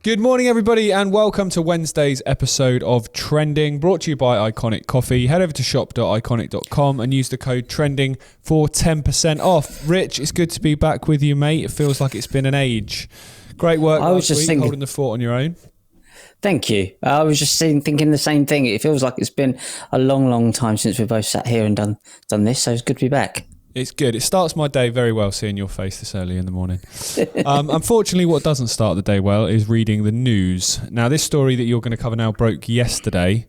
Good morning, everybody, and welcome to Wednesday's episode of Trending, brought to you by Iconic Coffee. Head over to shop.iconic.com and use the code TRENDING for 10% off. Rich, it's good to be back with you, mate. It feels like it's been an age. Great work last week, holding the fort on your own. Thank you. I was just thinking the same thing. It feels like it's been a long, long time since we both sat here and done this, so it's good to be back. It's good. It starts my day very well seeing your face this early in the morning. Unfortunately, what doesn't start the day well is reading the news. Now, this story that you're going to cover now broke yesterday,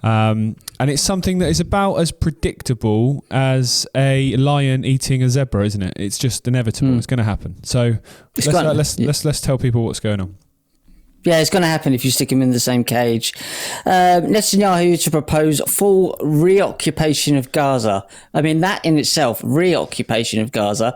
and it's something that is about as predictable as a lion eating a zebra, isn't it? It's just inevitable. It's going to happen. So let's tell people what's going on. Yeah, it's going to happen if you stick him in the same cage. Netanyahu to propose full reoccupation of Gaza. I mean, that in itself, reoccupation of Gaza,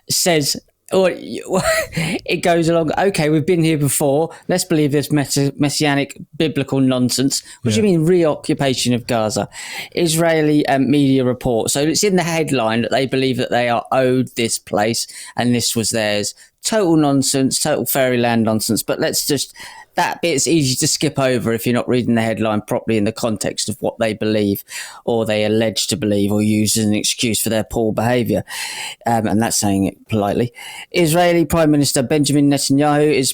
says, or it goes along, okay, we've been here before. Let's believe this messianic biblical nonsense. What do you mean reoccupation of Gaza? Israeli media report. So it's in the headline that they believe that they are owed this place and this was theirs. Total nonsense, total fairyland nonsense. But that bit's easy to skip over if you're not reading the headline properly in the context of what they believe or they allege to believe or use as an excuse for their poor behaviour. And that's saying it politely. Israeli Prime Minister Benjamin Netanyahu is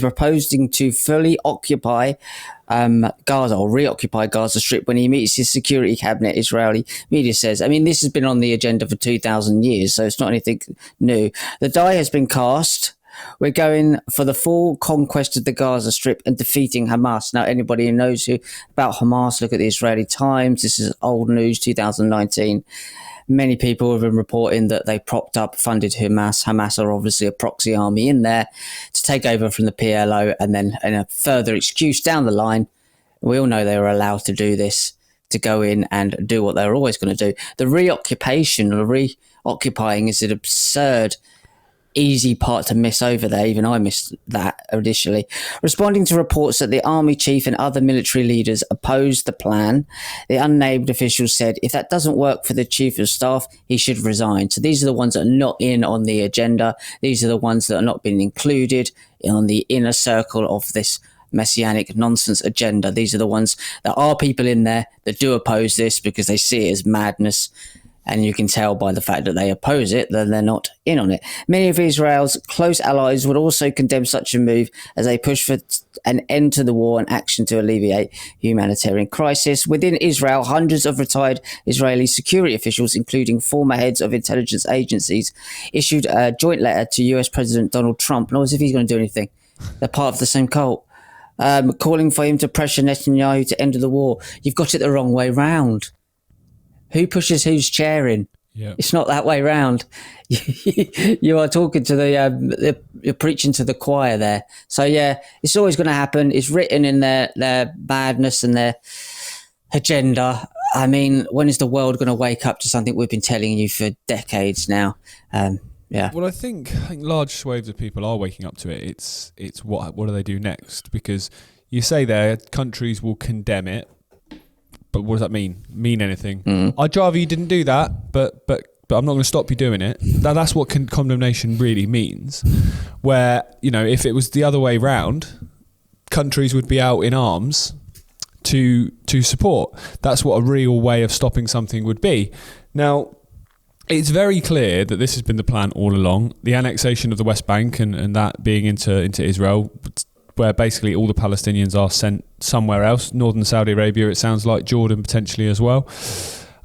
proposing to fully occupy Gaza or reoccupy Gaza Strip when he meets his security cabinet, Israeli media says. I mean, this has been on the agenda for 2,000 years, so it's not anything new. The die has been cast. We're going for the full conquest of the Gaza Strip and defeating Hamas. Now, anybody who knows about Hamas, look at the Israeli Times. This is old news, 2019. Many people have been reporting that they propped up, funded Hamas. Hamas are obviously a proxy army in there to take over from the PLO. And then in a further excuse down the line, we all know they were allowed to do this, to go in and do what they're always going to do. The reoccupation or reoccupying is an absurd easy part to miss over there. Even I missed that initially. Responding to reports that the army chief and other military leaders opposed the plan, the unnamed official said if that doesn't work for the chief of staff, he should resign. So these are the ones that are not in on the agenda. These are the ones that are not being included on the inner circle of this messianic nonsense agenda. These are the ones that are people in there that do oppose this because they see it as madness. And you can tell by the fact that they oppose it that they're not in on it. Many of Israel's close allies would also condemn such a move as they push for an end to the war and action to alleviate humanitarian crisis. Within Israel, hundreds of retired Israeli security officials, including former heads of intelligence agencies, issued a joint letter to US President Donald Trump, not as if he's going to do anything. They're part of the same cult. Calling for him to pressure Netanyahu to end the war. You've got it the wrong way round. Who pushes whose chair in? Yeah. It's not that way round. You are talking to you're preaching to the choir there. So yeah, it's always going to happen. It's written in their madness and their agenda. I mean, when is the world going to wake up to something we've been telling you for decades now? Yeah. Well, I think large swathes of people are waking up to it. It's what do they do next? Because you say there countries will condemn it. But what does that mean? Mean anything? I'd rather you didn't do that, but I'm not going to stop you doing it. That's what condemnation really means. Where, if it was the other way round, countries would be out in arms to support. That's what a real way of stopping something would be. Now, it's very clear that this has been the plan all along. The annexation of the West Bank and that being into Israel, where basically all the Palestinians are sent somewhere else, northern Saudi Arabia, it sounds like, Jordan potentially as well.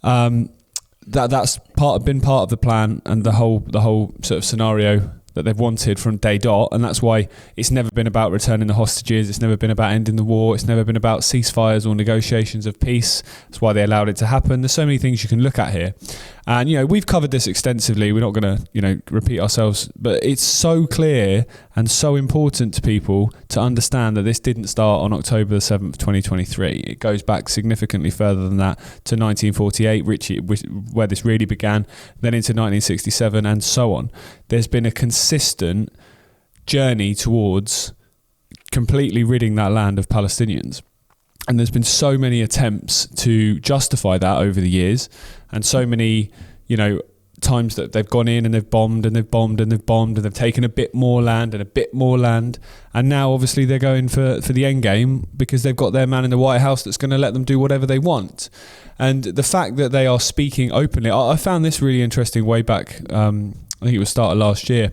That's been part of the plan and the whole sort of scenario that they've wanted from day dot, and that's why it's never been about returning the hostages, it's never been about ending the war, it's never been about ceasefires or negotiations of peace. That's why they allowed it to happen. There's so many things you can look at here. And, we've covered this extensively. We're not going to, repeat ourselves, but it's so clear and so important to people to understand that this didn't start on October the 7th, 2023. It goes back significantly further than that to 1948, where this really began, then into 1967 and so on. There's been a consistent journey towards completely ridding that land of Palestinians. And there's been so many attempts to justify that over the years, and so many, times that they've gone in and they've bombed and they've bombed and they've bombed and they've taken a bit more land and a bit more land, and now obviously they're going for the end game because they've got their man in the White House that's going to let them do whatever they want. And the fact that they are speaking openly, I found this really interesting way back, I think it was start of last year,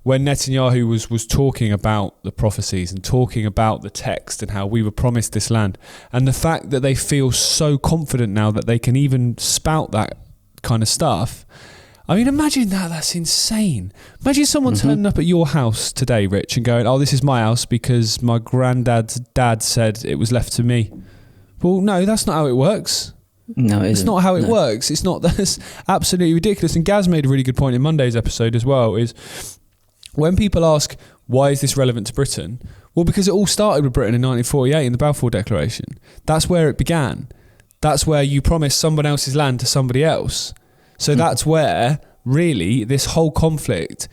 when Netanyahu was talking about the prophecies and talking about the text and how we were promised this land, and the fact that they feel so confident now that they can even spout that kind of stuff. I mean, imagine that. That's insane. Imagine someone turning up at your house today, Rich, and going, "Oh, this is my house because my granddad's dad said it was left to me." Well, no, that's not how it works. No, it's not how it works. It's not. That's absolutely ridiculous. And Gaz made a really good point in Monday's episode as well, is when people ask, why is this relevant to Britain? Well, because it all started with Britain in 1948 in the Balfour Declaration. That's where it began. That's where you promise someone else's land to somebody else. So that's where, really, this whole conflict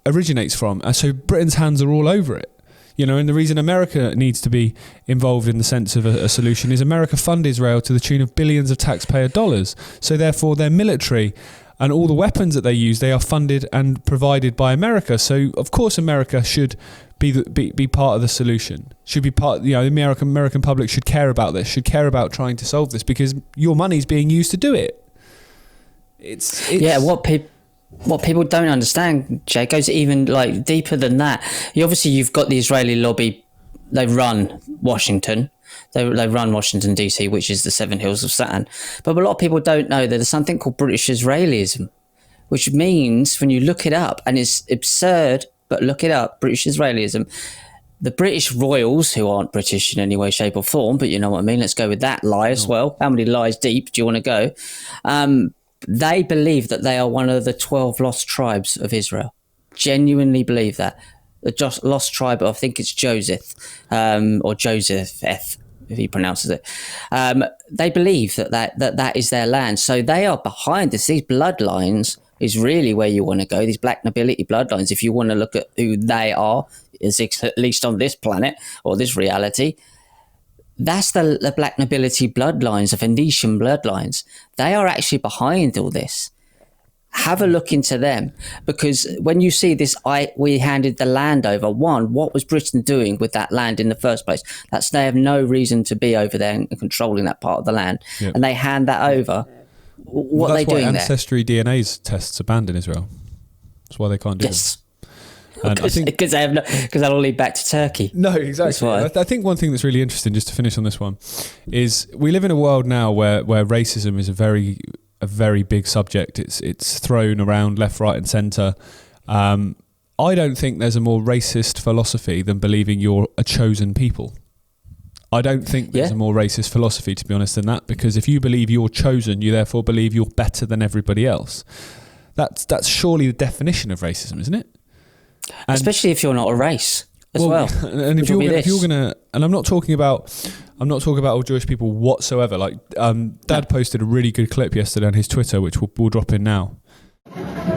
originates from. And so Britain's hands are all over it. You know, and the reason America needs to be involved in the sense of a solution is America fund Israel to the tune of billions of taxpayer dollars. So therefore, their military and all the weapons that they use, they are funded and provided by America. So, of course, America should be part of the solution. Should be part, you know, the American public should care about this, should care about trying to solve this, because your money's being used to do it. It's yeah, what people don't understand, Jay, goes even like deeper than that. You've got the Israeli lobby. They run Washington. They run Washington DC, which is the Seven Hills of Saturn. But a lot of people don't know that there's something called British Israelism, which means, when you look it up, and it's absurd, but look it up, British Israelism, the British royals, who aren't British in any way, shape or form, but you know what I mean, let's go with that lie as well. How many lies deep do you want to go? They believe that they are one of the 12 lost tribes of Israel. Genuinely believe that. The lost tribe, I think it's Joseph, or Joseph, if he pronounces it. They believe that is their land. So they are behind this. These bloodlines is really where you want to go. These black nobility bloodlines, if you want to look at who they are, at least on this planet or this reality, that's the black nobility bloodlines, the Venetian bloodlines. They are actually behind all this. Have a look into them, because when you see this, we handed the land over. What was Britain doing with that land in the first place? They have no reason to be over there and controlling that part of the land, and they hand that over. What are they doing there? That's why ancestry DNA tests are banned in Israel. That's why they can't do them. Because that'll lead back to Turkey. No, exactly. I think one thing that's really interesting, just to finish on this one, is we live in a world now where racism is a very big subject. It's thrown around left, right, and centre. I don't think there's a more racist philosophy than believing you're a chosen people. I don't think there's a more racist philosophy, to be honest, than that, because if you believe you're chosen, you therefore believe you're better than everybody else. That's surely the definition of racism, isn't it? And especially if you're not a race as well. And if you're gonna, and I'm not talking about all Jewish people whatsoever. Like, Dad posted a really good clip yesterday on his Twitter, which we'll drop in now.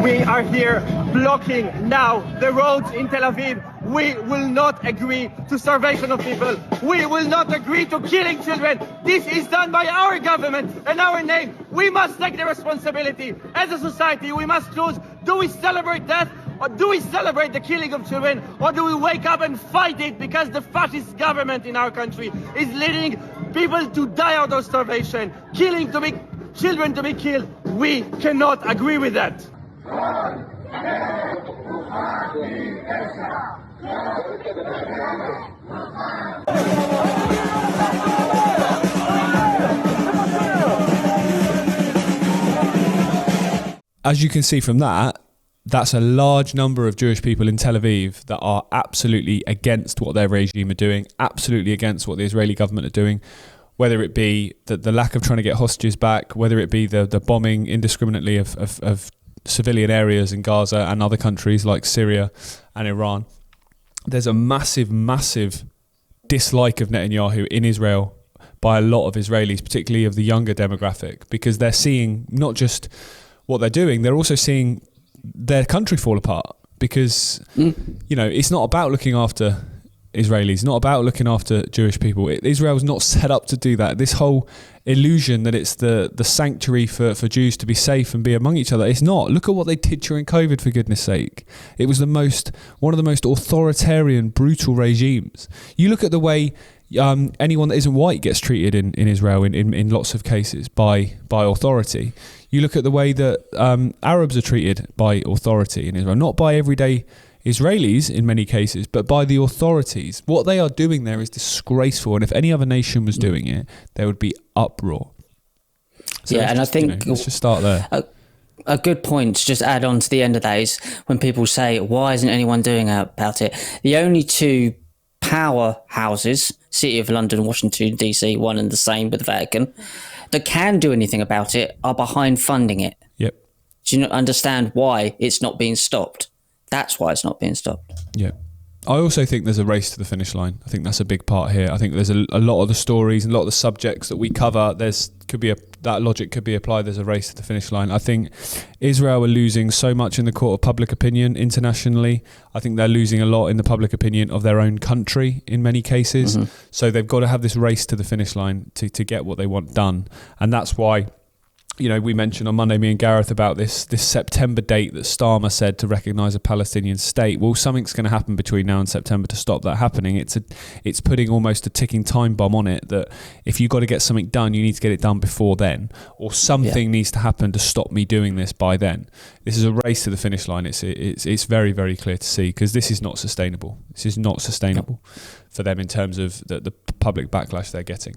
We are here blocking now the roads in Tel Aviv. We will not agree to starvation of people. We will not agree to killing children. This is done by our government and our name. We must take the responsibility. As a society, we must choose. Do we celebrate death? Or do we celebrate the killing of children? Or do we wake up and fight it because the fascist government in our country is leading people to die out of starvation, children to be killed? We cannot agree with that. As you can see from that, that's a large number of Jewish people in Tel Aviv that are absolutely against what their regime are doing, absolutely against what the Israeli government are doing, whether it be the lack of trying to get hostages back, whether it be the bombing indiscriminately of civilian areas in Gaza and other countries like Syria and Iran. There's a massive, massive dislike of Netanyahu in Israel by a lot of Israelis, particularly of the younger demographic, because they're seeing not just what they're doing, they're also seeing their country fall apart, because you know, it's not about looking after Israelis, not about looking after Jewish people. Israel's not set up to do that. This whole illusion that it's the sanctuary for Jews to be safe and be among each other, it's not. Look at what they did during COVID, for goodness sake. It was one of the most authoritarian, brutal regimes. You look at the way anyone that isn't white gets treated in Israel in lots of cases by authority. You look at the way that Arabs are treated by authority in Israel, not by everyday Israelis in many cases, but by the authorities. What they are doing there is disgraceful, and if any other nation was doing it, there would be uproar. So I think let's just start there. A good point to just add on to the end of that is when people say, why isn't anyone doing about it? The only two powerhouses, City of London, Washington, DC, one and the same with the Vatican, that can do anything about it are behind funding it. Yep. Do you not understand why it's not being stopped? That's why it's not being stopped. Yeah. I also think there's a race to the finish line. I think that's a big part here. I think there's a lot of the stories and a lot of the subjects that we cover, that logic could be applied. There's a race to the finish line. I think Israel are losing so much in the court of public opinion internationally. I think they're losing a lot in the public opinion of their own country in many cases. Mm-hmm. So they've got to have this race to the finish line to get what they want done. And that's why, we mentioned on Monday, me and Gareth, about this September date that Starmer said to recognise a Palestinian state. Well, something's going to happen between now and September to stop that happening. It's putting almost a ticking time bomb on it, that if you've got to get something done, you need to get it done before then, or something needs to happen to stop me doing this by then. This is a race to the finish line. It's very, very clear to see, because this is not sustainable. This is not sustainable for them in terms of the public backlash they're getting.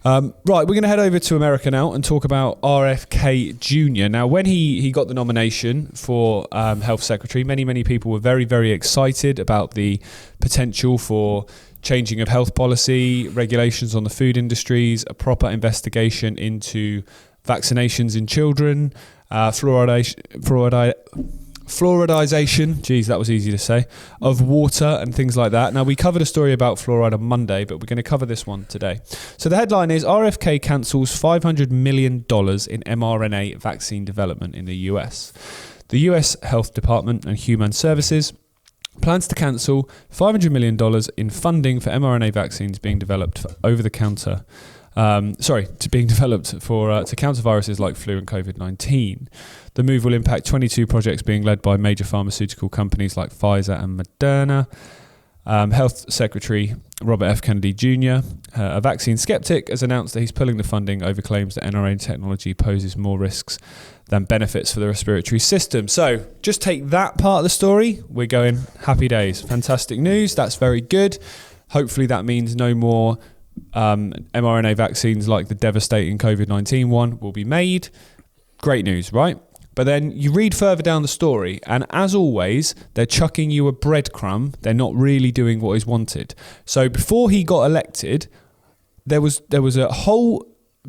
Right, we're going to head over to America now and talk about RFK Jr. Now, when he got the nomination for Health Secretary, many people were very, very excited about the potential for changing of health policy, regulations on the food industries, a proper investigation into vaccinations in children, fluoridization, geez, that was easy to say, of water and things like that. Now, we covered a story about fluoride on Monday, but we're going to cover this one today. So the headline is RFK cancels $500 million in mRNA vaccine development in the US. The US Health Department and Human Services plans to cancel $500 million in funding for mRNA vaccines being developed for over-the-counter being developed to counter viruses like flu and COVID-19. The move will impact 22 projects being led by major pharmaceutical companies like Pfizer and Moderna. Health Secretary Robert F. Kennedy Jr., a vaccine skeptic, has announced that he's pulling the funding over claims that mRNA technology poses more risks than benefits for the respiratory system. So just take that part of the story. We're going happy days. Fantastic news. That's very good. Hopefully that means no more mRNA vaccines like the devastating COVID-19 one will be made. Great news, right? But then you read further down the story, and as always, they're chucking you a breadcrumb. They're not really doing what is wanted. So before he got elected, there was a whole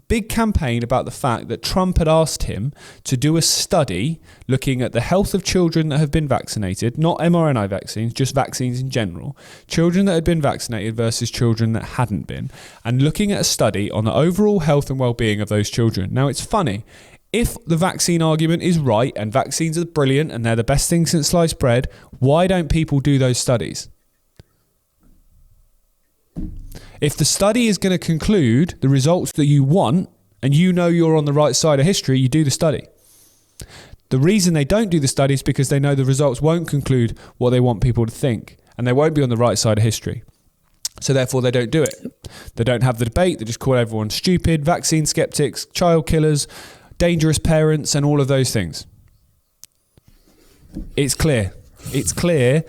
big campaign about the fact that Trump had asked him to do a study looking at the health of children that have been vaccinated, not mRNA vaccines, just vaccines in general, children that had been vaccinated versus children that hadn't been, and looking at a study on the overall health and well-being of those children. Now, it's funny. If the vaccine argument is right and vaccines are brilliant and they're the best thing since sliced bread, why don't people do those studies? If the study is going to conclude the results that you want, and you know you're on the right side of history, you do the study. The reason they don't do the study is because they know the results won't conclude what they want people to think, and they won't be on the right side of history. So therefore they don't do it. They don't have the debate. They just call everyone stupid, vaccine skeptics, child killers, dangerous parents, and all of those things. It's clear. It's clear.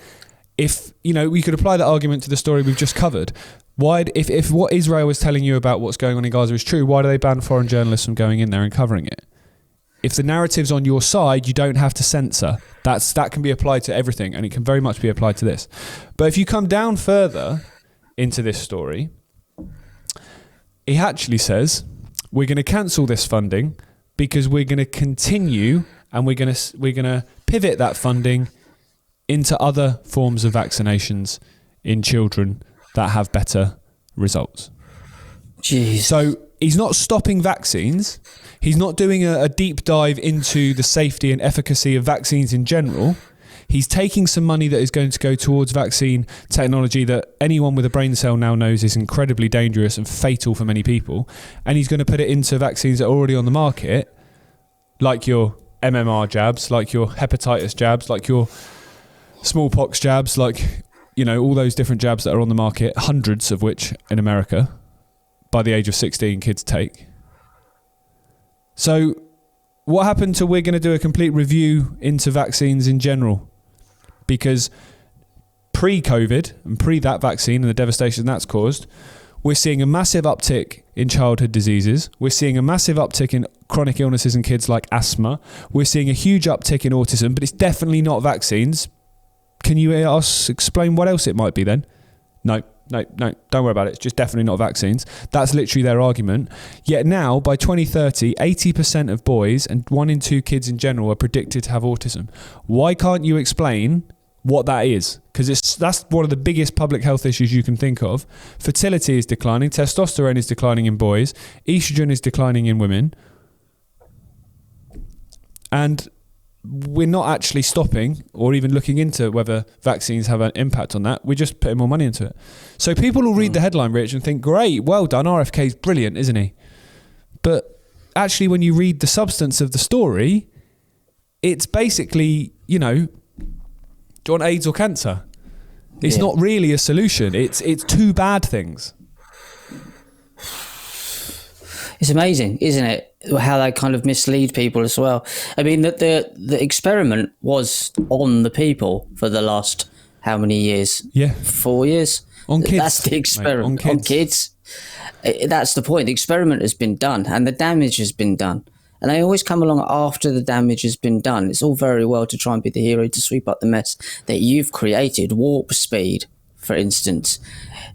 If, we could apply that argument to the story we've just covered. Why, if what Israel was telling you about what's going on in Gaza is true, why do they ban foreign journalists from going in there and covering it? If the narrative's on your side, you don't have to censor. That can be applied to everything, and it can very much be applied to this. But if you come down further into this story, he actually says, we're going to cancel this funding because we're going to continue and we're going to pivot that funding into other forms of vaccinations in children that have better results. Jeez. So he's not stopping vaccines. He's not doing a deep dive into the safety and efficacy of vaccines in general. He's taking some money that is going to go towards vaccine technology that anyone with a brain cell now knows is incredibly dangerous and fatal for many people. And he's going to put it into vaccines that are already on the market, like your MMR jabs, like your hepatitis jabs, like your smallpox jabs, like, you know, all those different jabs that are on the market, hundreds of which in America by the age of 16 kids take. So what happened to we're going to do a complete review into vaccines in general? Because pre-COVID and pre that vaccine and the devastation that's caused, we're seeing a massive uptick in childhood diseases. We're seeing a massive uptick in chronic illnesses in kids like asthma. We're seeing a huge uptick in autism, but it's definitely not vaccines. Can you explain what else it might be then? No, don't worry about it. It's just definitely not vaccines. That's literally their argument. Yet now, by 2030, 80% of boys and 1 in 2 kids in general are predicted to have autism. Why can't you explain what that is? Because that's one of the biggest public health issues you can think of. Fertility is declining. Testosterone is declining in boys. Estrogen is declining in women. And we're not actually stopping or even looking into whether vaccines have an impact on that. We're just putting more money into it. So people will read the headline, Rich, and think, great, well done, RFK's brilliant, isn't he? But actually, when you read the substance of the story, it's basically, you know, do you want AIDS or cancer? It's not really a solution. It's 2 bad things. It's amazing, isn't it? How they kind of mislead people as well. I mean, the experiment was on the people for the last how many years? Yeah, 4 years. On kids. That's the experiment. Mate, on kids. That's the point. The experiment has been done, and the damage has been done. And they always come along after the damage has been done. It's all very well to try and be the hero to sweep up the mess that you've created. Warp speed, for instance.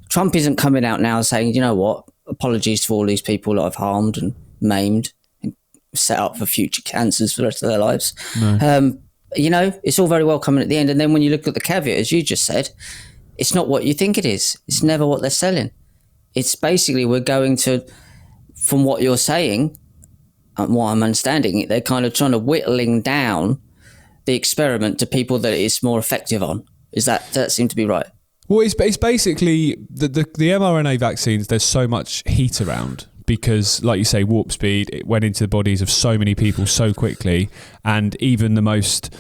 Trump isn't coming out now saying, you know what? Apologies to all these people that I've harmed and maimed and set up for future cancers for the rest of their lives. No. You know, it's all very well coming at the end. And then when you look at the caveat, as you just said, it's not what you think it is. It's never what they're selling. It's basically we're going to, from what you're saying, and what I'm understanding, they're kind of trying to whittling down the experiment to people that it's more effective on. Does that seem to be right? Well, it's basically the mRNA vaccines, there's so much heat around because, like you say, warp speed, it went into the bodies of so many people so quickly. And even the most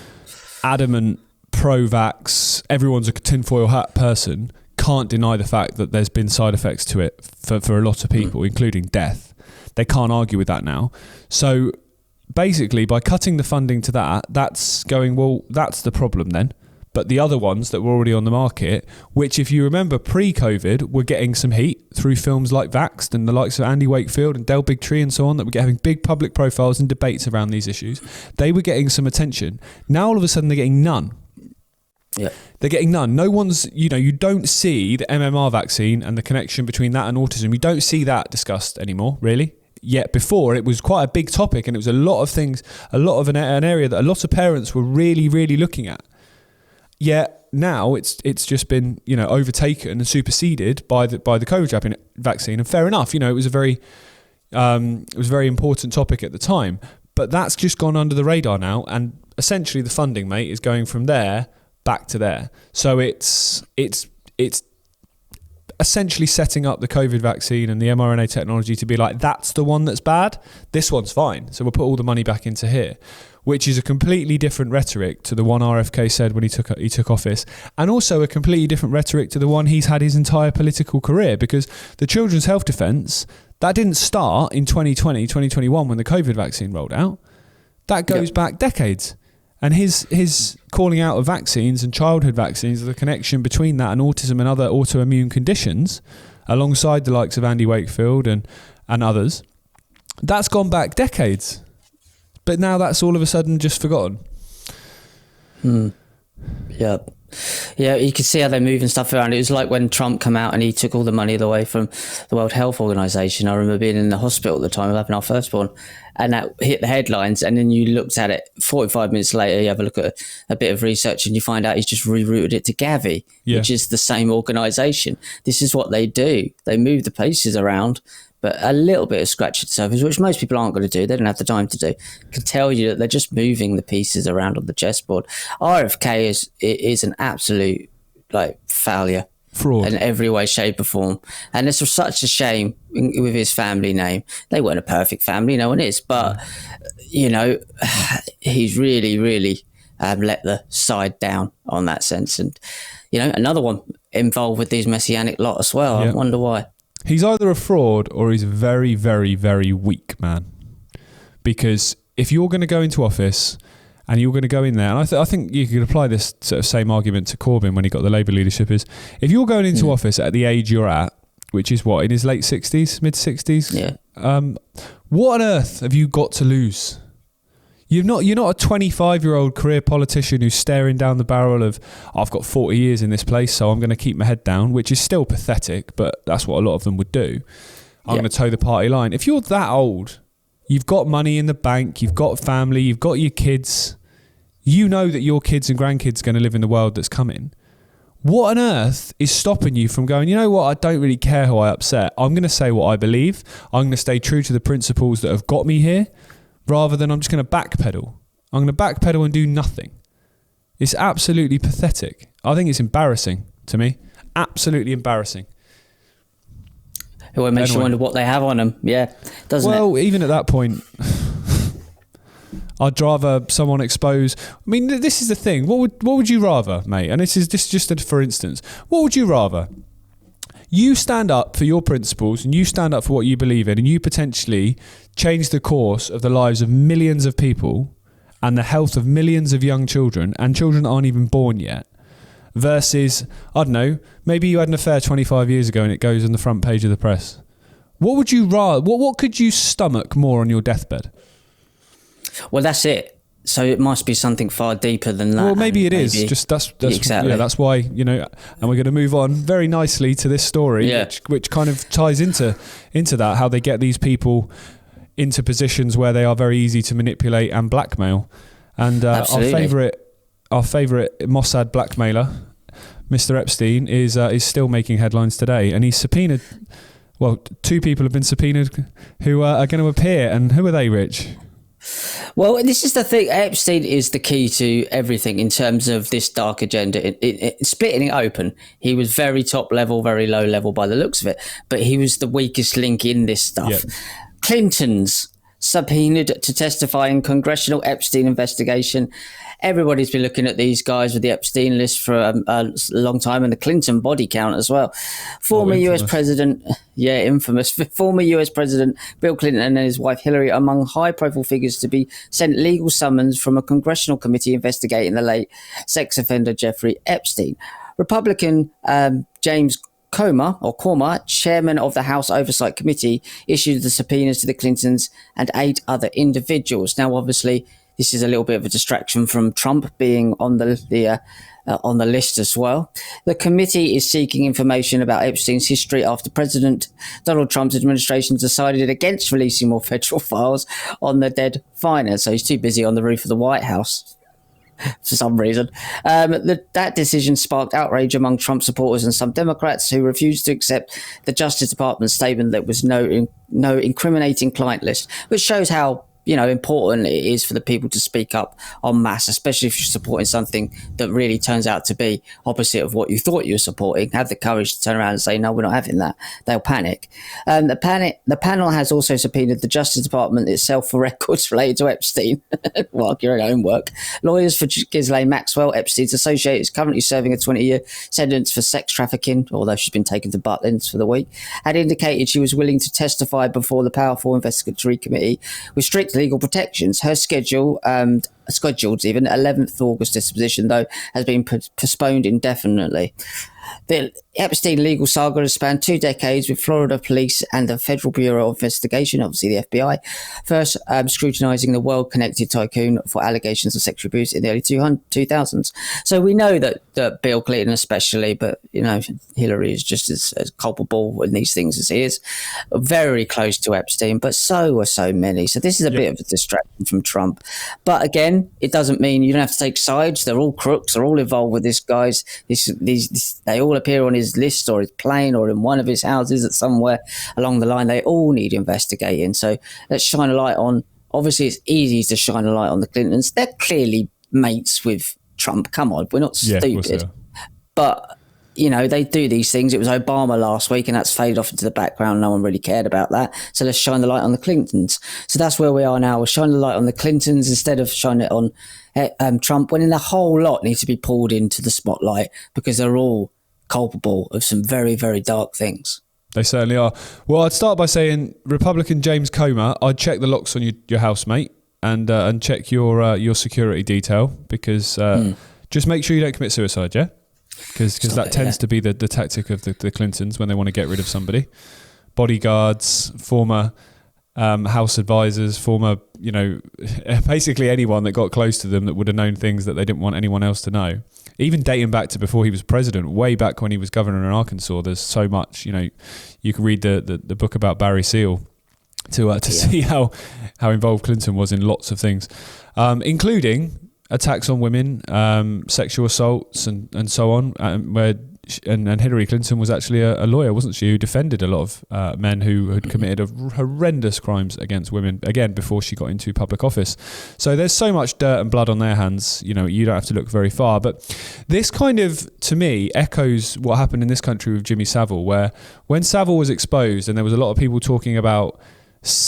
adamant pro-vax, everyone's a tinfoil hat person, can't deny the fact that there's been side effects to it for a lot of people, including death. They can't argue with that now. So basically, by cutting the funding to that, that's going, well, that's the problem then. But the other ones that were already on the market, which if you remember pre-COVID, were getting some heat through films like Vaxxed and the likes of Andy Wakefield and Del Bigtree and so on, that were having big public profiles and debates around these issues. They were getting some attention. Now all of a sudden they're getting none. Yeah. They're getting none. No one's, you know, you don't see the MMR vaccine and the connection between that and autism. You don't see that discussed anymore, really. Yet before, it was quite a big topic and it was a lot of things, a lot of an area that a lot of parents were really, really looking at. Yet now it's just been, you know, overtaken and superseded by the COVID vaccine. And fair enough, you know, it was a very important topic at the time. But that's just gone under the radar now, and essentially the funding, mate, is going from there back to there. So it's essentially setting up the COVID vaccine and the mRNA technology to be like, that's the one that's bad. This one's fine. So we'll put all the money back into here, which is a completely different rhetoric to the one RFK said when he took office, and also a completely different rhetoric to the one he's had his entire political career, because the Children's Health Defence, that didn't start in 2020, 2021 when the COVID vaccine rolled out. That goes back decades. And his calling out of vaccines and childhood vaccines, the connection between that and autism and other autoimmune conditions, alongside the likes of Andy Wakefield and others, that's gone back decades. But now that's all of a sudden just forgotten. Yeah. Yeah, you could see how they're moving stuff around. It was like when Trump came out and he took all the money away from the World Health Organization. I remember being in the hospital at the time of having our firstborn, and that hit the headlines. And then you looked at it 45 minutes later, you have a look at a bit of research and you find out he's just rerouted it to Gavi, which is the same organization. This is what they do. They move the pieces around, but a little bit of scratch at the surface, which most people aren't going to do. They don't have the time to do. Can tell you that they're just moving the pieces around on the chessboard. RFK is an absolute failure. Fraud. In every way, shape or form. And it's such a shame with his family name. They weren't a perfect family, no one is. But, he's really, really let the side down on that sense. And, another one involved with these messianic lot as well. I wonder why. He's either a fraud or he's a very, very, very weak man. Because if you're going to go into office and you're going to go in there, and I think you could apply this sort of same argument to Corbyn when he got the Labour leadership, is if you're going into office at the age you're at, which is what, in his late 60s, mid 60s? Yeah. What on earth have you got to lose? You're not a 25-year-old career politician who's staring down the barrel of, I've got 40 years in this place, so I'm going to keep my head down, which is still pathetic, but that's what a lot of them would do. I'm going to toe the party line. If you're that old, you've got money in the bank, you've got family, you've got your kids, you know that your kids and grandkids are going to live in the world that's coming. What on earth is stopping you from going, you know what, I don't really care who I upset. I'm going to say what I believe. I'm going to stay true to the principles that have got me here, rather than I'm just going to backpedal. I'm going to backpedal and do nothing. It's absolutely pathetic. I think it's embarrassing to me. Absolutely embarrassing. It makes you wonder what they have on them. Yeah, doesn't it? Well, even at that point, I'd rather someone expose. I mean, this is the thing. What would you rather, mate? And this is just for instance. What would you rather? You stand up for your principles and you stand up for what you believe in, and you potentially change the course of the lives of millions of people and the health of millions of young children, and children aren't even born yet. Versus, I don't know, maybe you had an affair 25 years ago and it goes on the front page of the press. What would you rather? What could you stomach more on your deathbed? Well, that's it. So it must be something far deeper than that. Well, maybe it is. Just that's exactly. Yeah, that's why, and we're going to move on very nicely to this story, which kind of ties into that, how they get these people into positions where they are very easy to manipulate and blackmail. And our favourite Mossad blackmailer, Mr. Epstein, is still making headlines today, and he's subpoenaed. Well, 2 people have been subpoenaed who are going to appear, and who are they, Rich? Well, this is the thing. Epstein is the key to everything in terms of this dark agenda. Splitting it open, he was very top level, very low level by the looks of it, but he was the weakest link in this stuff. Yep. Clintons subpoenaed to testify in congressional Epstein investigation. Everybody's been looking at these guys with the Epstein list for a long time, and the Clinton body count as well. Former US President, infamous. Former US President Bill Clinton and his wife Hillary are among high-profile figures to be sent legal summons from a congressional committee investigating the late sex offender Jeffrey Epstein. Republican James Comer, chairman of the House Oversight Committee, issued the subpoenas to the Clintons and 8 other individuals. Now, obviously, this is a little bit of a distraction from Trump being on the list as well. The committee is seeking information about Epstein's history after President Donald Trump's administration decided against releasing more federal files on the dead finance. So he's too busy on the roof of the White House for some reason. That decision sparked outrage among Trump supporters and some Democrats who refused to accept the Justice Department's statement that was no incriminating client list, which shows how important it is for the people to speak up en masse, especially if you're supporting something that really turns out to be opposite of what you thought you were supporting. Have the courage to turn around and say, no, we're not having that. They'll panic. The panel has also subpoenaed the Justice Department itself for records related to Epstein. Well, your own work. Lawyers for Ghislaine Maxwell, Epstein's associate, is currently serving a 20-year sentence for sex trafficking, although she's been taken to Butlins for the week, had indicated she was willing to testify before the powerful investigatory committee with strict legal protections. Her scheduled even 11th August disposition, though, has been postponed indefinitely. The Epstein legal saga has spanned 2 decades, with Florida police and the Federal Bureau of Investigation, obviously the FBI, first scrutinizing the well-connected tycoon for allegations of sexual abuse in the early 2000s. So we know that Bill Clinton especially, but Hillary is just as culpable in these things as he is, very close to Epstein, but so are so many. So this is a bit of a distraction from Trump. But again, it doesn't mean you don't have to take sides. They're all crooks. They're all involved with this, guys. They all appear on his list or his plane or in one of his houses at somewhere along the line. They all need investigating. So let's shine a light on. Obviously, it's easy to shine a light on the Clintons. They're clearly mates with Trump. Come on, we're not stupid. But, you know, they do these things. It was Obama last week, and that's faded off into the background. No one really cared about that. So let's shine the light on the Clintons. So that's where we are now. We're shining the light on the Clintons instead of shining it on Trump, when the whole lot needs to be pulled into the spotlight because they're all culpable of some very, very dark things. They certainly are. Well, I'd start by saying Republican James Comer, I'd check the locks on your house, mate, and check your security detail, because just make sure you don't commit suicide, yeah? Because that tends to be the tactic of the Clintons when they want to get rid of somebody. Bodyguards, former House advisors, former, you know, basically anyone that got close to them that would have known things that they didn't want anyone else to know. Even dating back to before he was president, way back when he was governor in Arkansas, there's so much, you know, you can read the book about Barry Seal to see how involved Clinton was in lots of things, including attacks on women, sexual assaults and so on, where and Hillary Clinton was actually a lawyer, wasn't she, who defended a lot of men who had committed horrendous crimes against women, again, before she got into public office. So there's so much dirt and blood on their hands, you know, you don't have to look very far. But this kind of, to me, echoes what happened in this country with Jimmy Savile, where when Savile was exposed and there was a lot of people talking about,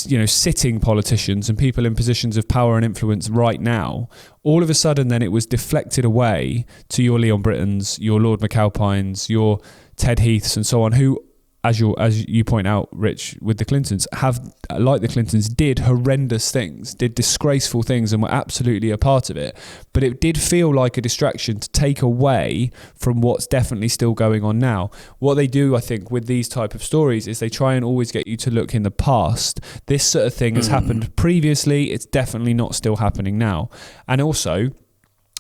you know, sitting politicians and people in positions of power and influence right now, all of a sudden then it was deflected away to your Leon Brittons, your Lord McAlpines, your Ted Heaths and so on, who, as you point out, Rich, with the Clintons, have, like the Clintons, did horrendous things, did disgraceful things, and were absolutely a part of it. But it did feel like a distraction to take away from what's definitely still going on now. What they do, I think, with these type of stories is they try and always get you to look in the past. This sort of thing has happened previously. It's definitely not still happening now. And also,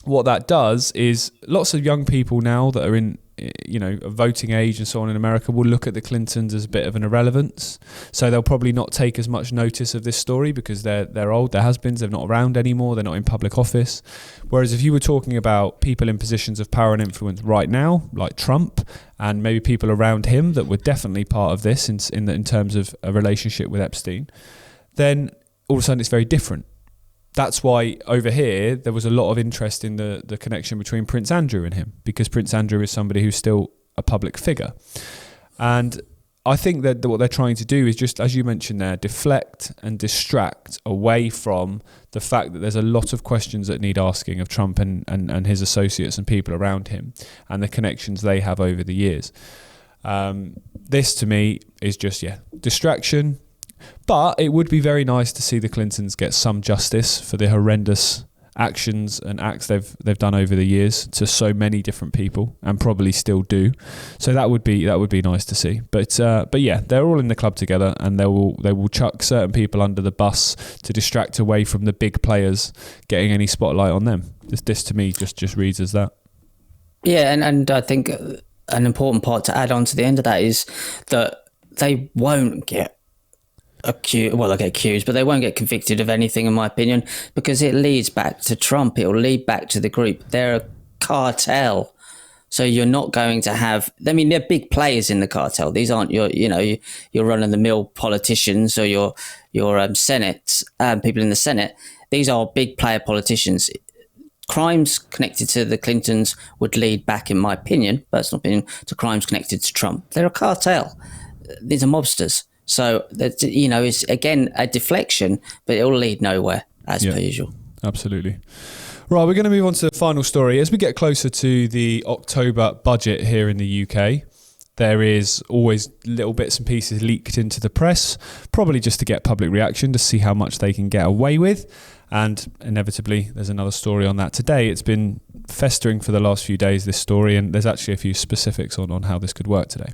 what that does is lots of young people now that are in, you know, a voting age and so on in America will look at the Clintons as a bit of an irrelevance. So they'll probably not take as much notice of this story because they're old, they're has-beens, they're not around anymore, they're not in public office. Whereas if you were talking about people in positions of power and influence right now, like Trump, and maybe people around him that were definitely part of this in terms of a relationship with Epstein, then all of a sudden it's very different. That's why over here there was a lot of interest in the connection between Prince Andrew and him, because Prince Andrew is somebody who's still a public figure. And I think that what they're trying to do is just, as you mentioned there, deflect and distract away from the fact that there's a lot of questions that need asking of Trump and his associates and people around him and the connections they have over the years. This to me is just, distraction. But it would be very nice to see the Clintons get some justice for the horrendous actions and acts they've done over the years to so many different people, and probably still do. So that would be nice to see. But yeah, they're all in the club together, and they will chuck certain people under the bus to distract away from the big players getting any spotlight on them. This to me just reads as that. Yeah, and I think an important part to add on to the end of that is that they won't get accused, well, they get accused, but they won't get convicted of anything, in my opinion, because it leads back to Trump. It will lead back to the group. They're a cartel. So you're not going to have, I mean, they're big players in the cartel. These aren't your run-of-the-mill politicians or your Senate, people in the Senate. These are big player politicians. Crimes connected to the Clintons would lead back, in my opinion, personal opinion, to crimes connected to Trump. They're a cartel. These are mobsters. So that, you know, it's again a deflection, but it will lead nowhere as per usual. Absolutely. Right, we're going to move on to the final story. As we get closer to the October budget here in the UK, there is always little bits and pieces leaked into the press, probably just to get public reaction, to see how much they can get away with. And inevitably, there's another story on that today. It's been festering for the last few days, this story, and there's actually a few specifics on how this could work today.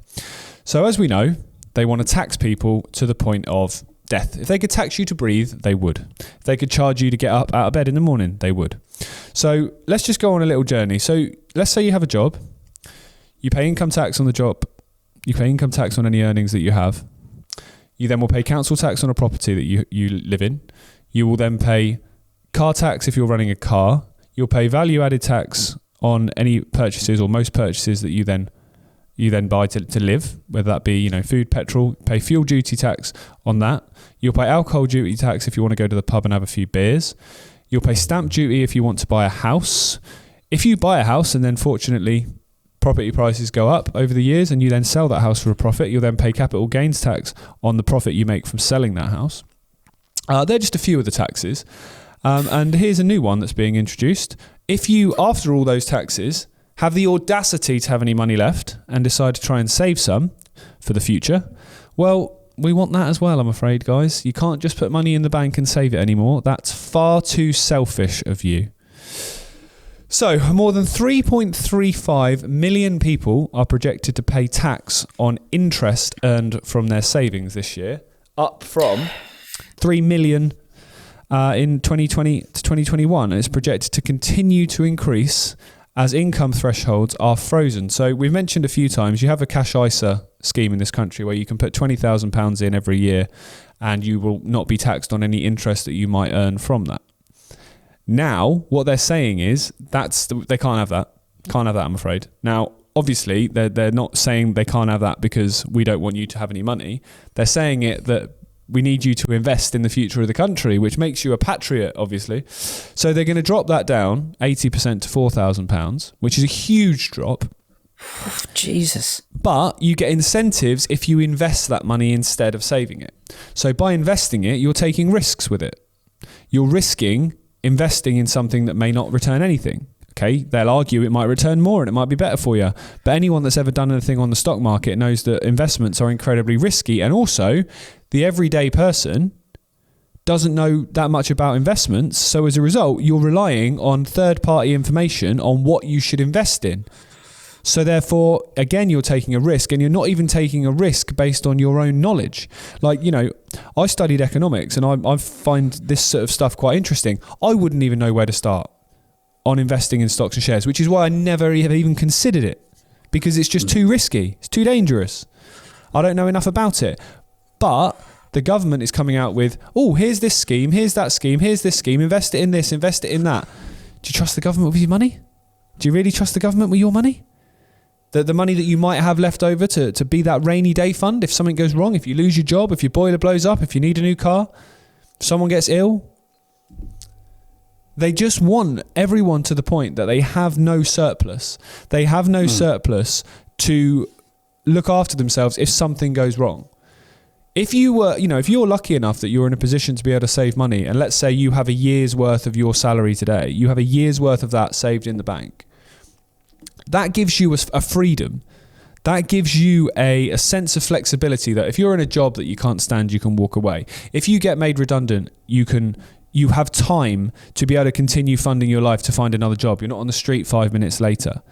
So as we know, they want to tax people to the point of death. If they could tax you to breathe, they would. If they could charge you to get up out of bed in the morning, they would. So let's just go on a little journey. So let's say you have a job. You pay income tax on the job. You pay income tax on any earnings that you have. You then will pay council tax on a property that you live in. You will then pay car tax if you're running a car. You'll pay value-added tax on any purchases or most purchases that you then you then buy to live, whether that be, food, petrol, pay fuel duty tax on that. You'll pay alcohol duty tax if you want to go to the pub and have a few beers. You'll pay stamp duty if you want to buy a house. If you buy a house and then fortunately property prices go up over the years and you then sell that house for a profit, you'll then pay capital gains tax on the profit you make from selling that house. They're just a few of the taxes. And here's a new one that's being introduced. If you, after all those taxes, have the audacity to have any money left and decide to try and save some for the future, well, we want that as well, I'm afraid, guys. You can't just put money in the bank and save it anymore. That's far too selfish of you. So, more than 3.35 million people are projected to pay tax on interest earned from their savings this year, up from 3 million in 2020 to 2021. And it's projected to continue to increase as income thresholds are frozen. So we've mentioned a few times, you have a cash ISA scheme in this country where you can put £20,000 in every year and you will not be taxed on any interest that you might earn from that. Now, what they're saying is they can't have that. Can't have that, I'm afraid. Now, obviously, they're not saying they can't have that because we don't want you to have any money. They're saying it that we need you to invest in the future of the country, which makes you a patriot, obviously. So they're going to drop that down 80% to £4,000, which is a huge drop. Jesus. But you get incentives if you invest that money instead of saving it. So by investing it, you're taking risks with it. You're risking investing in something that may not return anything. Okay, they'll argue it might return more and it might be better for you. But anyone that's ever done anything on the stock market knows that investments are incredibly risky. And also, the everyday person doesn't know that much about investments. So as a result, you're relying on third-party information on what you should invest in. So therefore, again, you're taking a risk, and you're not even taking a risk based on your own knowledge. Like, I studied economics and I find this sort of stuff quite interesting. I wouldn't even know where to start on investing in stocks and shares, which is why I never have even considered it, because it's just too risky. It's too dangerous. I don't know enough about it. But the government is coming out with, here's this scheme, here's that scheme, here's this scheme, invest it in this, invest it in that. Do you trust the government with your money? Do you really trust the government with your money? The money that you might have left over to be that rainy day fund if something goes wrong, if you lose your job, if your boiler blows up, if you need a new car, if someone gets ill. They just want everyone to the point that they have no surplus. They have no surplus to look after themselves if something goes wrong. If you were, if you're lucky enough that you're in a position to be able to save money, and let's say you have a year's worth of your salary today, you have a year's worth of that saved in the bank, that gives you a freedom. That gives you a sense of flexibility that if you're in a job that you can't stand, you can walk away. If you get made redundant, you have time to be able to continue funding your life to find another job. You're not on the street 5 minutes later.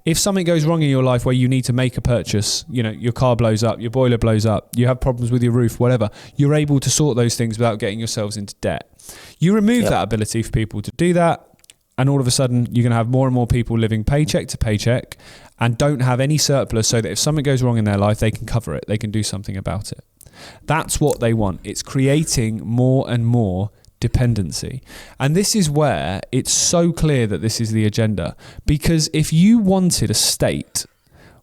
If something goes wrong in your life where you need to make a purchase, your car blows up, your boiler blows up, you have problems with your roof, whatever, you're able to sort those things without getting yourselves into debt. You remove that ability for people to do that, and all of a sudden you're going to have more and more people living paycheck to paycheck and don't have any surplus, so that if something goes wrong in their life, they can cover it. They can do something about it. That's what they want. It's creating more and more dependency. And this is where it's so clear that this is the agenda. Because if you wanted a state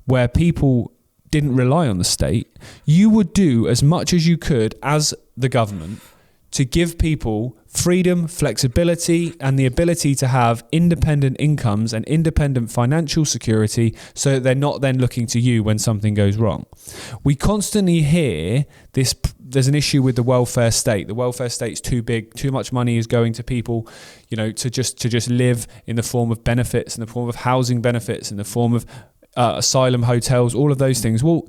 where people didn't rely on the state, you would do as much as you could as the government to give people freedom, flexibility, and the ability to have independent incomes and independent financial security, so that they're not then looking to you when something goes wrong. We constantly hear this. There's an issue with the welfare state. The welfare state's too big. Too much money is going to people, to just live in the form of benefits, in the form of housing benefits, in the form of asylum hotels, all of those things. Well,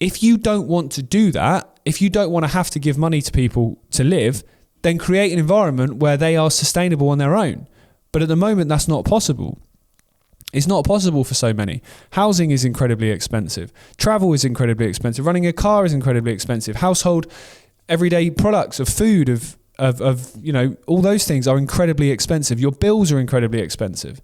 if you don't want to do that, if you don't want to have to give money to people to live, then create an environment where they are sustainable on their own. But at the moment, that's not possible. It's not possible for so many. Housing is incredibly expensive. Travel is incredibly expensive. Running a car is incredibly expensive. Household, everyday products of food, of all those things are incredibly expensive. Your bills are incredibly expensive.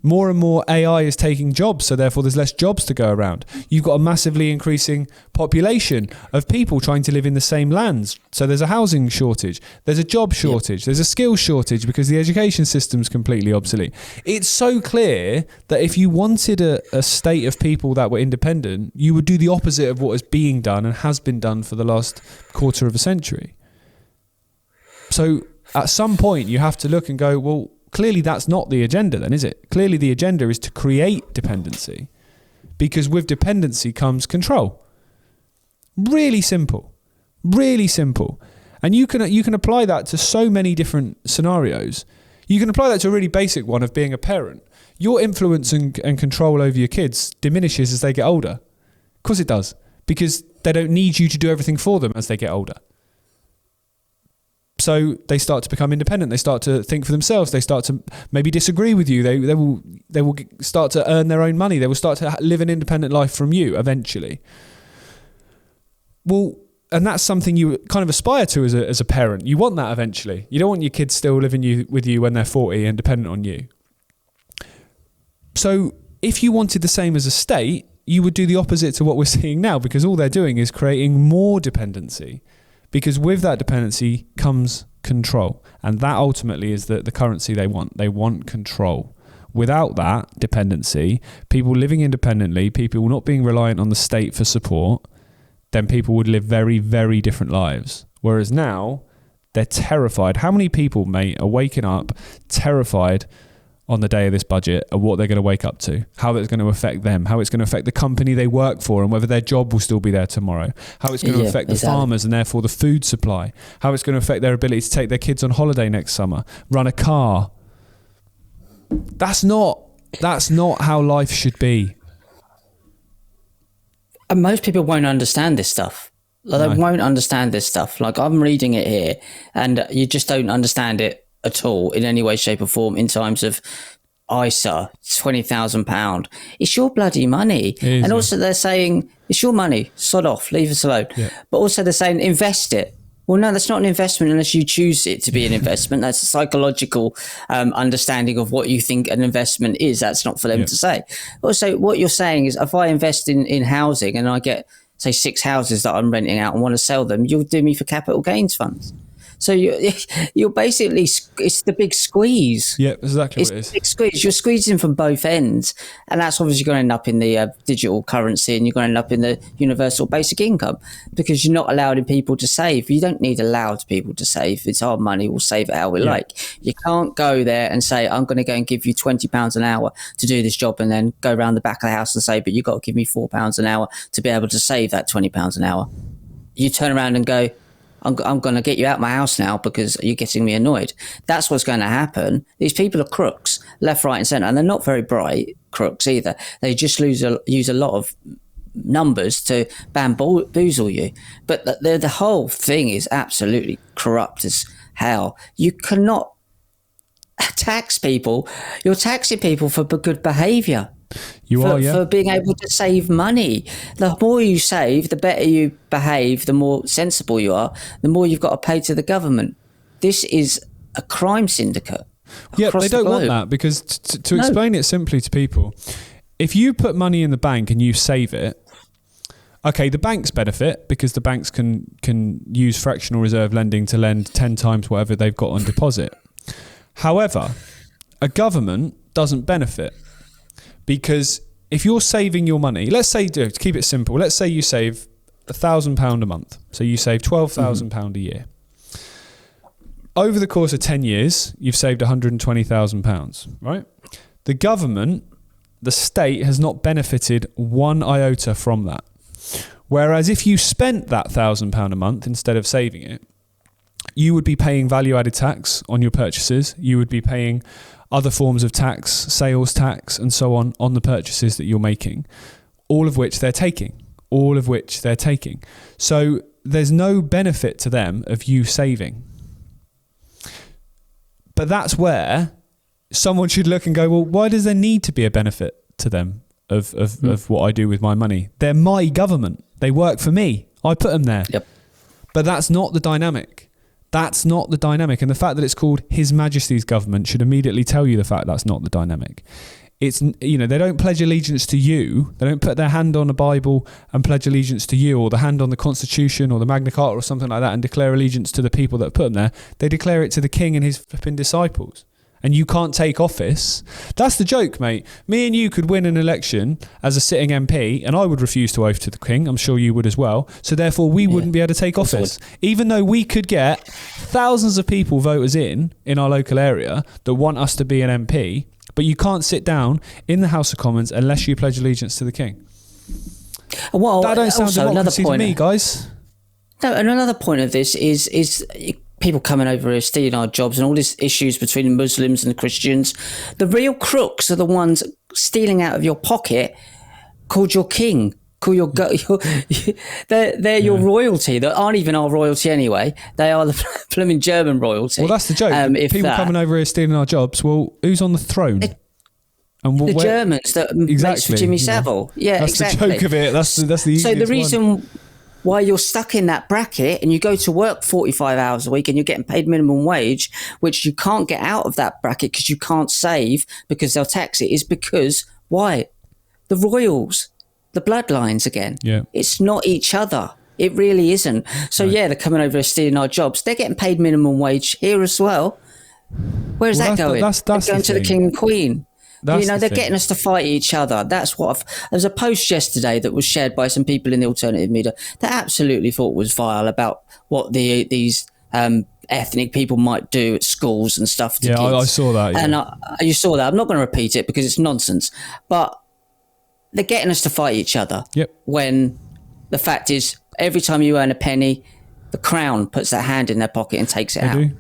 More and more AI is taking jobs, so therefore there's less jobs to go around. You've got a massively increasing population of people trying to live in the same lands. So there's a housing shortage, there's a job shortage, there's a skills shortage because the education system's completely obsolete. It's so clear that if you wanted a state of people that were independent, you would do the opposite of what is being done and has been done for the last quarter of a century. So at some point you have to look and go, well, clearly that's not the agenda then, is it? Clearly the agenda is to create dependency, because with dependency comes control. Really simple. Really simple. And you can apply that to so many different scenarios. You can apply that to a really basic one of being a parent. Your influence and control over your kids diminishes as they get older. Of course it does, because they don't need you to do everything for them as they get older. So they start to become independent. They start to think for themselves. They start to maybe disagree with you. They will start to earn their own money. They will start to live an independent life from you eventually. Well, and that's something you kind of aspire to as a parent. You want that eventually. You don't want your kids still living with you when they're 40 and dependent on you. So if you wanted the same as a state, you would do the opposite to what we're seeing now, because all they're doing is creating more dependency. Because with that dependency comes control. And that ultimately is the currency they want. They want control. Without that dependency, people living independently, people not being reliant on the state for support, then people would live very, very different lives. Whereas now, they're terrified. How many people, mate, are waking up terrified on the day of this budget of what they're going to wake up to, how it's going to affect them, how it's going to affect the company they work for and whether their job will still be there tomorrow, how it's going to affect the farmers and therefore the food supply, how it's going to affect their ability to take their kids on holiday next summer, run a car. That's not how life should be. And most people won't understand this stuff. They won't understand this stuff. Like, I'm reading it here and you just don't understand it at all in any way, shape or form in times of ISA, £20,000. It's your bloody money. And also they're saying, it's your money, sod off, leave us alone. Yeah. But also they're saying, invest it. Well, no, that's not an investment unless you choose it to be an investment. That's a psychological understanding of what you think an investment is. That's not for them to say. Also, what you're saying is, if I invest in housing and I get, say, 6 houses that I'm renting out and want to sell them, you'll do me for capital gains funds. So you're basically, it's the big squeeze. Yeah, exactly what it is. It's the big squeeze. You're squeezing from both ends. And that's obviously going to end up in the digital currency, and you're going to end up in the universal basic income, because you're not allowing people to save. You don't need allowed people to save. It's our money. We'll save it how we like. You can't go there and say, I'm going to go and give you £20 an hour to do this job, and then go around the back of the house and say, but you've got to give me £4 an hour to be able to save that £20 an hour. You turn around and go, I'm going to get you out my house now because you're getting me annoyed. That's what's going to happen. These people are crooks, left, right and centre, and they're not very bright crooks either. They just use a lot of numbers to bamboozle you. But the whole thing is absolutely corrupt as hell. You cannot tax people. You're taxing people for good behaviour. For being able to save money. The more you save, the better you behave, the more sensible you are, the more you've got to pay to the government. This is a crime syndicate. Yeah, they don't want that, because to explain it simply to people, if you put money in the bank and you save it, okay, the banks benefit because the banks can use fractional reserve lending to lend 10 times whatever they've got on deposit. However, a government doesn't benefit. Because if you're saving your money, let's say, to keep it simple, let's say you save £1,000 a month. So you save £12,000 a year. Over the course of 10 years, you've saved £120,000, right? The government, the state, has not benefited one iota from that. Whereas if you spent that £1,000 a month instead of saving it, you would be paying value-added tax on your purchases. You would be paying other forms of tax, sales tax, and so on the purchases that you're making, all of which they're taking. So there's no benefit to them of you saving. But that's where someone should look and go, well, why does there need to be a benefit to them of what I do with my money? They're my government. They work for me. I put them there. Yep. But that's not the dynamic. That's not the dynamic. And the fact that it's called His Majesty's government should immediately tell you the fact that's not the dynamic. It's, you know, they don't pledge allegiance to you. They don't put their hand on the Bible and pledge allegiance to you, or the hand on the Constitution or the Magna Carta or something like that and declare allegiance to the people that put them there. They declare it to the king and his flipping disciples. And you can't take office. That's the joke, mate. Me and you could win an election as a sitting MP, and I would refuse to oath to the king. I'm sure you would as well. So therefore, we wouldn't be able to take office. Even though we could get thousands of people, voters in our local area that want us to be an MP, but you can't sit down in the House of Commons unless you pledge allegiance to the king. Well, that don't sound also democracy to me, guys. No, and another point of this is people coming over here stealing our jobs and all these issues between the Muslims and the Christians. The real crooks are the ones stealing out of your pocket, called your king, they're your royalty that aren't even our royalty anyway. They are the blooming German royalty. Well, that's the joke. People coming over here stealing our jobs. Well, who's on the throne? The Germans that mates for Jimmy Savile. Yeah, that's exactly. The joke of it. That's the easiest So the reason one. Why you're stuck in that bracket and you go to work 45 hours a week and you're getting paid minimum wage, which you can't get out of that bracket because you can't save because they'll tax it, is because, why? The royals, the bloodlines again. Yeah. It's not each other. It really isn't. So they're coming over and stealing our jobs. They're getting paid minimum wage here as well. Where's that going? That's they're going to the king and queen. That's they're getting us to fight each other. That's what there's a post yesterday that was shared by some people in the alternative media that absolutely thought was vile about what these ethnic people might do at schools and stuff to kids. I saw that. Yeah. And you saw that. I'm not going to repeat it because it's nonsense. But they're getting us to fight each other. Yep. When the fact is, every time you earn a penny, the crown puts their hand in their pocket and takes it out. Do.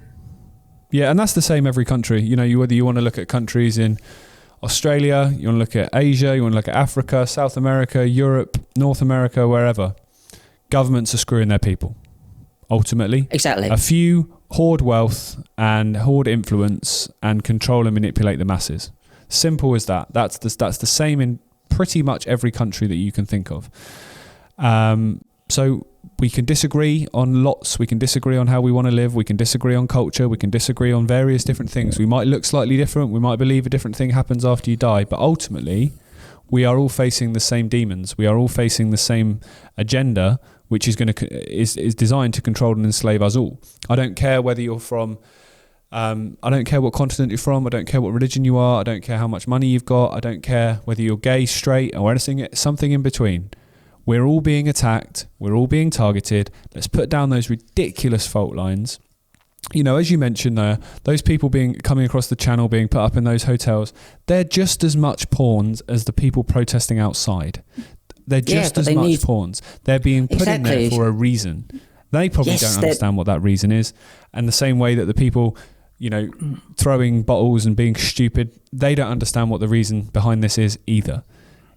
Yeah, and that's the same every country. You know, whether you want to look at countries in Australia, you want to look at Asia, you want to look at Africa, South America, Europe, North America, wherever. Governments are screwing their people, ultimately. Exactly. A few hoard wealth and hoard influence and control and manipulate the masses. Simple as that. That's the same in pretty much every country that you can think of. So we can disagree on lots. We can disagree on how we want to live. We can disagree on culture. We can disagree on various different things. We might look slightly different. We might believe a different thing happens after you die. But ultimately, we are all facing the same demons. We are all facing the same agenda, which is is designed to control and enslave us all. I don't care whether you're from. I don't care what continent you're from. I don't care what religion you are. I don't care how much money you've got. I don't care whether you're gay, straight, or anything. Something in between. We're all being attacked. We're all being targeted. Let's put down those ridiculous fault lines. You know, as you mentioned there, those people coming across the channel, being put up in those hotels, they're just as much pawns as the people protesting outside. They're just as much pawns. They're being put in there for a reason. They probably don't understand what that reason is. And the same way that the people, you know, throwing bottles and being stupid, they don't understand what the reason behind this is either.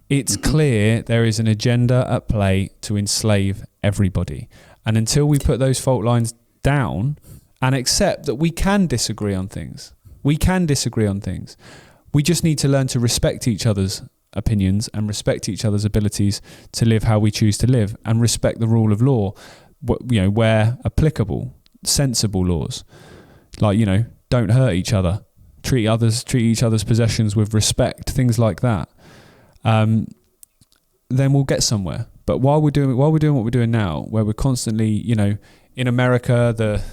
It's clear there is an agenda at play to enslave everybody. And until we put those fault lines down and accept that we can disagree on things, we just need to learn to respect each other's opinions and respect each other's abilities to live how we choose to live and respect the rule of law, you know, where applicable, sensible laws. Like, you know, don't hurt each other, treat each other's possessions with respect, things like that. Then we'll get somewhere. But while we're doing what we're doing now, where we're constantly, you know, in America, the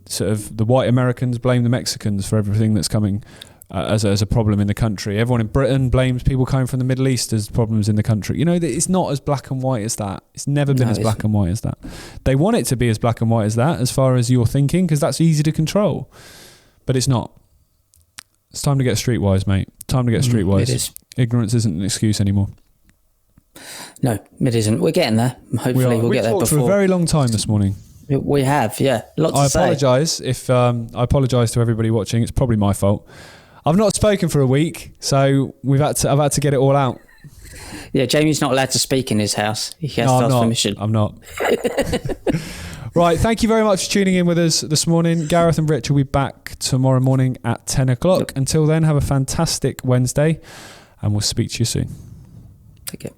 sort of the white Americans blame the Mexicans for everything that's coming as a problem in the country. Everyone in Britain blames people coming from the Middle East as problems in the country. You know, it's not as black and white as that. It's never been as black and white as that. They want it to be as black and white as that, as far as you're thinking, because that's easy to control. But it's not. It's time to get streetwise, mate. Time to get streetwise. It is. Ignorance isn't an excuse anymore. No, it isn't. We're getting there. Hopefully we'll get there before. We talked for a very long time this morning. We have, yeah. Lots to say. I apologise to everybody watching. It's probably my fault. I've not spoken for a week, so I've had to get it all out. Yeah, Jamie's not allowed to speak in his house. He has to ask permission. I'm not. Right, thank you very much for tuning in with us this morning. Gareth and Rich will be back tomorrow morning at 10 o'clock. Until then, have a fantastic Wednesday, and we'll speak to you soon. Take care.